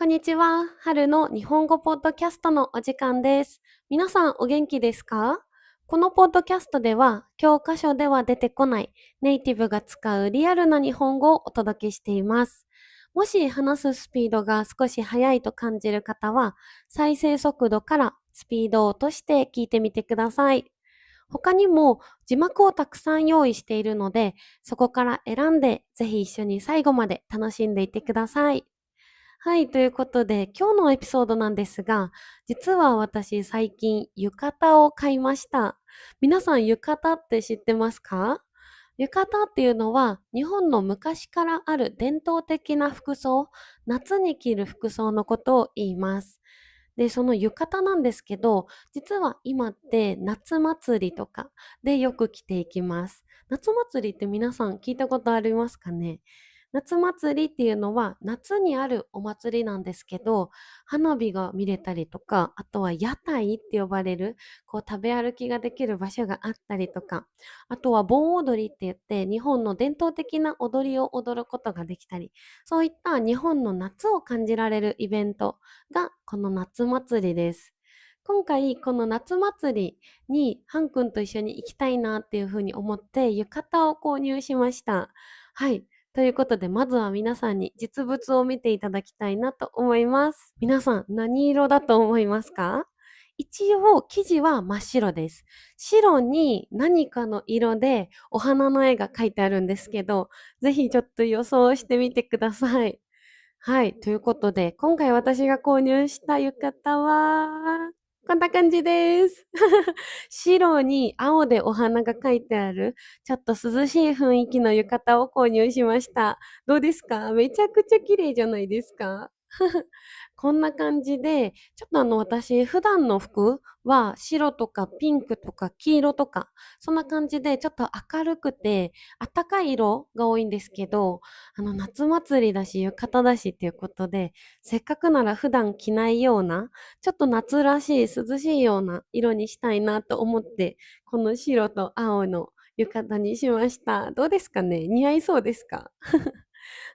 んにちは。春の日本語ポッドキャストのお時間です。皆さんお元気ですか？このポッドキャストでは、教科書では出てこないネイティブが使うリアルな日本語をお届けしています。もし話すスピードが少し速いと感じる方は、再生速度からスピードを落として聞いてみてください。他にも字幕をたくさん用意しているので、そこから選んでぜひ一緒に最後まで楽しんでいってください。はい、ということで、今日のエピソードなんですが、実は私最近浴衣を買いました。皆さん浴衣って知ってますか？浴衣っていうのは日本の昔からある伝統的な服装、夏に着る服装のことを言います。で、その浴衣なんですけど、実は今って夏祭りとかでよく着ていきます。夏祭りって皆さん聞いたことありますかね？夏祭りっていうのは夏にあるお祭りなんですけど、花火が見れたりとか、あとは屋台って呼ばれる、食べ歩きができる場所があったりとか、あとは盆踊りって言って日本の伝統的な踊りを踊ることができたり、そういった日本の夏を感じられるイベントがこの夏祭りです。今回この夏祭りにハン君と一緒に行きたいなっていうふうに思って浴衣を購入しました。はい。ということで、まずは皆さんに実物を見ていただきたいなと思います。皆さん、何色だと思いますか？一応、生地は真っ白です。白に何かの色でお花の絵が描いてあるんですけど、ぜひちょっと予想してみてください。はい。ということで、今回私が購入した浴衣は、こんな感じです。白に青でお花が描いてある、ちょっと涼しい雰囲気の浴衣を購入しました。どうですか？めちゃくちゃ綺麗じゃないですか？こんな感じで、ちょっと私、普段の服は白とかピンクとか黄色とか、そんな感じでちょっと明るくて、あったかい色が多いんですけど、夏祭りだし、浴衣だしっていうことで、せっかくなら普段着ないような、ちょっと夏らしい、涼しいような色にしたいなと思って、この白と青の浴衣にしました。どうですかね？似合いそうですか？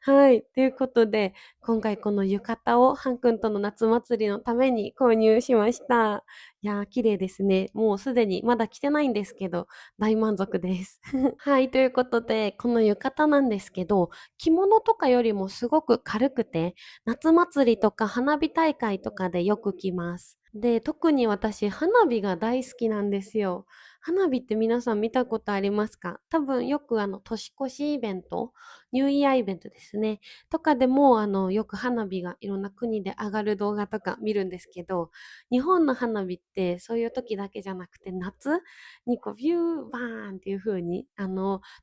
はい。ということで、今回この浴衣をハン君との夏祭りのために購入しました。いやー、綺麗ですね。もうすでにまだ着てないんですけど、大満足です。はい。ということで、この浴衣なんですけど、着物とかよりもすごく軽くて、夏祭りとか花火大会とかでよく着ます。で、特に私、花火が大好きなんですよ。花火って皆さん見たことありますか？多分よく年越しイベント、ニューイヤーイベントですね。とかでも、よく花火がいろんな国で上がる動画とか見るんですけど、日本の花火ってそういう時だけじゃなくて、夏にビューバーンっていう風に、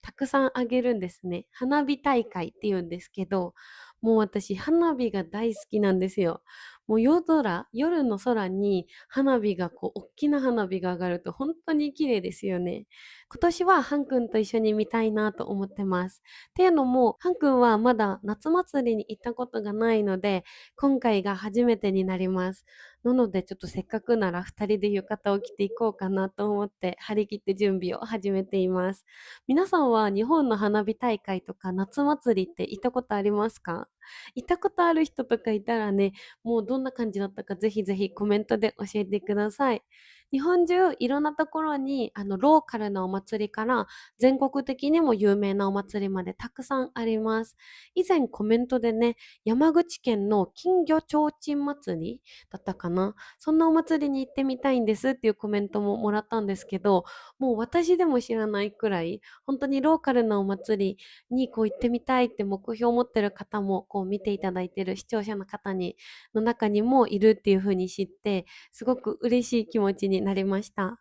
たくさん上げるんですね。花火大会って言うんですけど、もう私、花火が大好きなんですよ。もう夜の空に花火が大きな花火が上がると本当に綺麗ですよね。今年はハン君と一緒に見たいなと思ってます。っていうのも、ハン君はまだ夏祭りに行ったことがないので、今回が初めてになります。なので、ちょっとせっかくなら二人で浴衣を着ていこうかなと思って、張り切って準備を始めています。皆さんは日本の花火大会とか夏祭りって行ったことありますか？行ったことある人とかいたらね、もうどんな感じだったかぜひぜひコメントで教えてください。日本中いろんなところにローカルなお祭りから全国的にも有名なお祭りまでたくさんあります。以前コメントでね、山口県の金魚ちょうちん祭りだったかな。そんなお祭りに行ってみたいんですっていうコメントももらったんですけど、もう私でも知らないくらい、本当にローカルなお祭りに行ってみたいって目標を持ってる方も見ていただいてる視聴者の方の中にもいるっていう風に知って、すごく嬉しい気持ちになりました。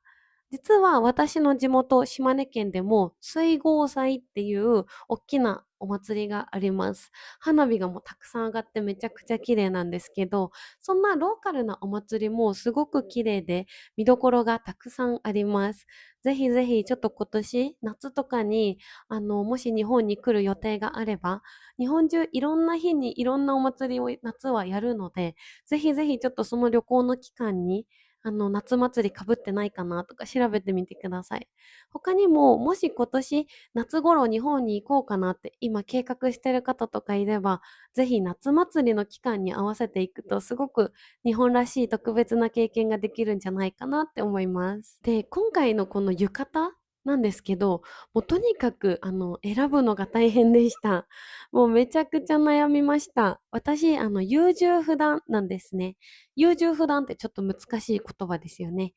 実は私の地元、島根県でも水郷祭っていう大きなお祭りがあります。花火がもうたくさん上がってめちゃくちゃ綺麗なんですけど、そんなローカルなお祭りもすごく綺麗で見どころがたくさんあります。ぜひぜひちょっと今年夏とかにもし日本に来る予定があれば、日本中いろんな日にいろんなお祭りを夏はやるので、ぜひぜひちょっとその旅行の期間に夏祭り被ってないかなとか調べてみてください。他にも、もし今年夏頃日本に行こうかなって今計画してる方とかいれば、ぜひ夏祭りの期間に合わせていくとすごく日本らしい特別な経験ができるんじゃないかなって思います。で、今回のこの浴衣なんですけど、もうとにかく選ぶのが大変でした。もうめちゃくちゃ悩みました。私、優柔不断なんですね。優柔不断ってちょっと難しい言葉ですよね。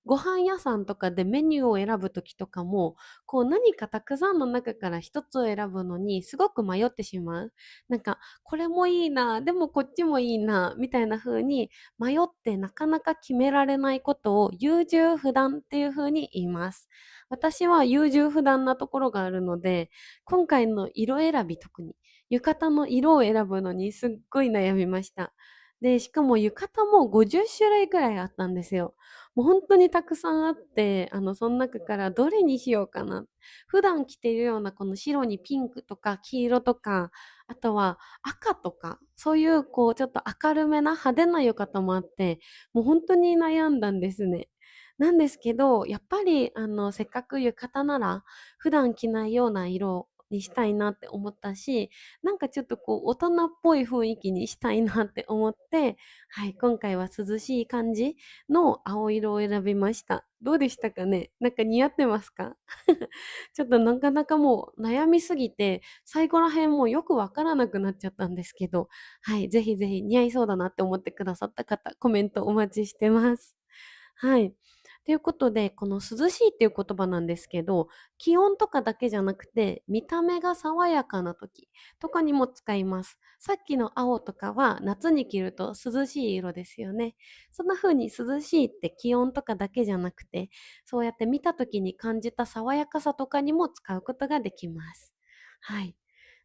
ご飯屋さんとかでメニューを選ぶときとかも、こう何かたくさんの中から一つを選ぶのにすごく迷ってしまう。なんか、これもいいな、でもこっちもいいな、みたいな風に迷ってなかなか決められないことを優柔不断っていう風に言います。私は優柔不断なところがあるので、今回の色選び特に、浴衣の色を選ぶのにすっごい悩みました。で、しかも浴衣も50種類くらいあったんですよ。もう本当にたくさんあって、その中からどれにしようかな。普段着ているようなこの白にピンクとか黄色とか、あとは赤とか、そういうこうちょっと明るめな派手な浴衣もあって、もう本当に悩んだんですね。なんですけど、やっぱりせっかく浴衣なら、普段着ないような色にしたいなって思ったし、なんかちょっとこう大人っぽい雰囲気にしたいなって思って、はい、今回は涼しい感じの青色を選びました。どうでしたかね？なんか似合ってますか？ちょっとなかなかもう悩みすぎて、最後ら辺もうよくわからなくなっちゃったんですけど、はい、ぜひぜひ似合いそうだなって思ってくださった方、コメントお待ちしてます。はい。ということで、この涼しいっていう言葉なんですけど、気温とかだけじゃなくて、見た目が爽やかな時とかにも使います。さっきの青とかは夏に着ると涼しい色ですよね。そんな風に涼しいって気温とかだけじゃなくて、そうやって見た時に感じた爽やかさとかにも使うことができます。はい。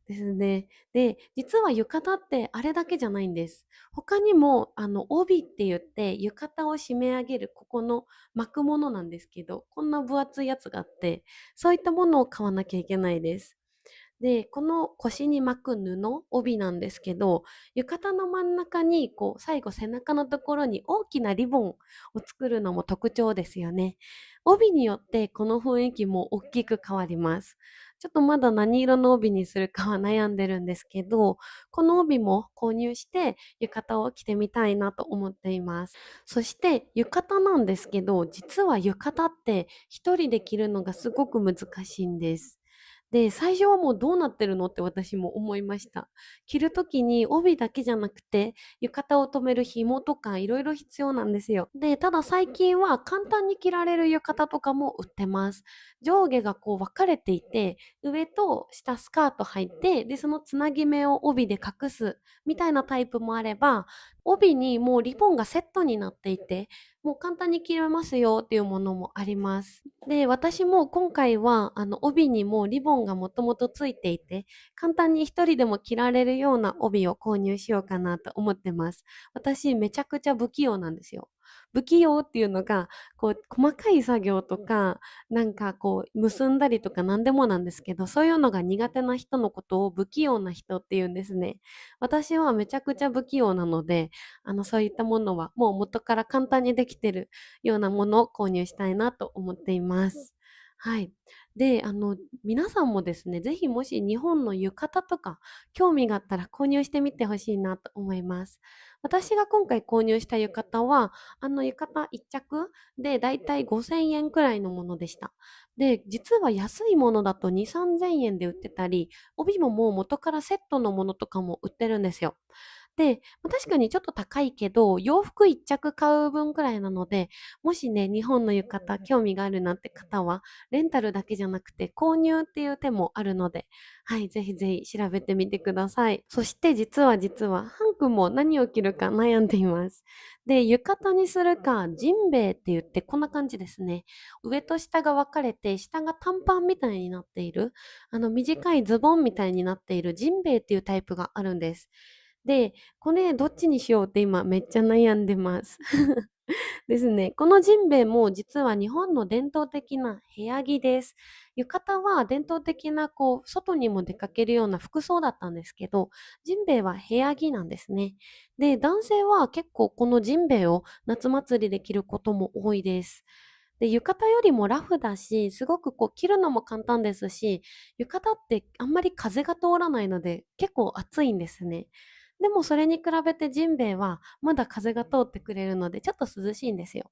ですね。で、実は浴衣ってあれだけじゃないんです。他にも、帯って言って浴衣を締め上げるここの巻くものなんですけど、こんな分厚いやつがあって、そういったものを買わなきゃいけないです。で、この腰に巻く布、帯なんですけど、浴衣の真ん中に、こう、最後背中のところに大きなリボンを作るのも特徴ですよね。帯によってこの雰囲気も大きく変わります。ちょっとまだ何色の帯にするかは悩んでるんですけど、この帯も購入して浴衣を着てみたいなと思っています。そして浴衣なんですけど、実は浴衣って一人で着るのがすごく難しいんです。で、最初はもうどうなってるのって私も思いました。着るときに帯だけじゃなくて、浴衣を留める紐とかいろいろ必要なんですよ。で、ただ最近は簡単に着られる浴衣とかも売ってます。上下がこう分かれていて、上と下スカート履いて、で、そのつなぎ目を帯で隠すみたいなタイプもあれば、帯にもうリボンがセットになっていて、もう簡単に着れますよっていうものもあります。で、私も今回は、帯にもリボンがもともとついていて、簡単に一人でも着られるような帯を購入しようかなと思ってます。私、めちゃくちゃ不器用なんですよ。不器用っていうのが、こう、細かい作業とか、なんかこう、結んだりとか何でもなんですけど、そういうのが苦手な人のことを不器用な人っていうんですね。私はめちゃくちゃ不器用なので、そういったものはもう元から簡単にできてるようなものを購入したいなと思っています。はい。で、皆さんもですね、ぜひもし日本の浴衣とか興味があったら購入してみてほしいなと思います。私が今回購入した浴衣は、浴衣1着でだいたい5000円くらいのものでした。で、実は安いものだと2、3000円で売ってたり、帯ももう元からセットのものとかも売ってるんですよ。で、確かにちょっと高いけど、洋服一着買う分くらいなので、もしね、日本の浴衣興味があるなって方は、レンタルだけじゃなくて購入っていう手もあるので、はい、ぜひぜひ調べてみてください。そして実は、ハン君も何を着るか悩んでいます。で、浴衣にするか、ジンベエって言ってこんな感じですね。上と下が分かれて、下が短パンみたいになっている、短いズボンみたいになっているジンベエっていうタイプがあるんです。で、これどっちにしようって今めっちゃ悩んでます。ですね。このジンベエも実は日本の伝統的な部屋着です。浴衣は伝統的な外にも出かけるような服装だったんですけど、ジンベエは部屋着なんですね。で、男性は結構このジンベエを夏祭りで着ることも多いです。で、浴衣よりもラフだし、すごく着るのも簡単ですし、浴衣ってあんまり風が通らないので結構暑いんですね。でもそれに比べてジンベエはまだ風が通ってくれるのでちょっと涼しいんですよ。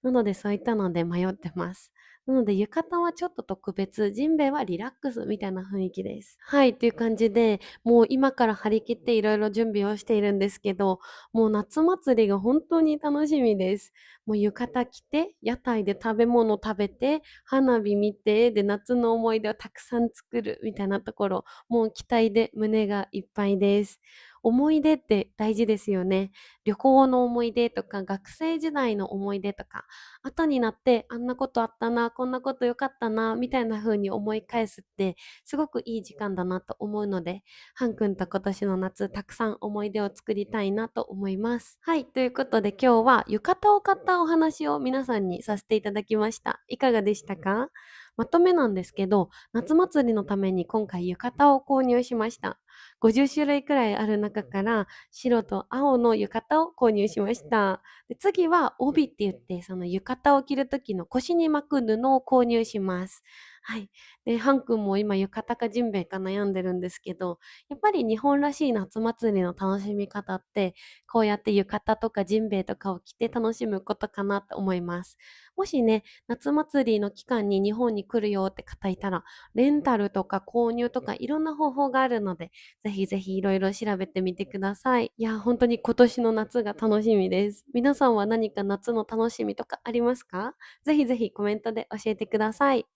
なのでそういったので迷ってます。なので浴衣はちょっと特別、ジンベエはリラックスみたいな雰囲気です。はい、という感じで、もう今から張り切っていろいろ準備をしているんですけど、もう夏祭りが本当に楽しみです。もう浴衣着て、屋台で食べ物食べて、花火見て、で、夏の思い出をたくさん作るみたいなところ、もう期待で胸がいっぱいです。思い出って大事ですよね。旅行の思い出とか、学生時代の思い出とか、後になって、あんなことあったな、こんなこと良かったな、みたいな風に思い返すって、すごくいい時間だなと思うので、ハン君と今年の夏、たくさん思い出を作りたいなと思います。はい、ということで今日は浴衣を買ったお話を皆さんにさせていただきました。いかがでしたか？まとめなんですけど、夏祭りのために今回浴衣を購入しました。50種類くらいある中から白と青の浴衣を購入しました。で、次は帯って言って、その浴衣を着る時の腰に巻く布を購入します。はい。で、ハン君も今浴衣かジンベエか悩んでるんですけど、やっぱり日本らしい夏祭りの楽しみ方って、こうやって浴衣とかジンベエとかを着て楽しむことかなと思います。もしね、夏祭りの期間に日本に来るよって方いたら、レンタルとか購入とかいろんな方法があるので、ぜひぜひいろいろ調べてみてください。いや、本当に今年の夏が楽しみです。皆さんは何か夏の楽しみとかありますか？ぜひぜひコメントで教えてください。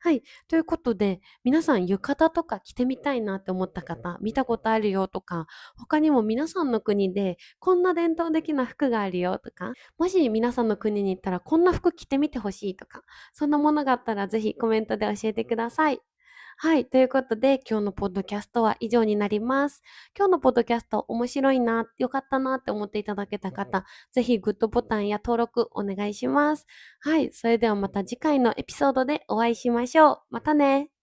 はい。ということで、皆さん浴衣とか着てみたいなって思った方、見たことあるよとか、他にも皆さんの国でこんな伝統的な服があるよとか、もし皆さんの国に行ったらこんな服着てみてほしいとか、そんなものがあったらぜひコメントで教えてください。はい。ということで、今日のポッドキャストは以上になります。今日のポッドキャスト面白いな、良かったなって思っていただけた方、ぜひグッドボタンや登録お願いします。はい。それではまた次回のエピソードでお会いしましょう。またね。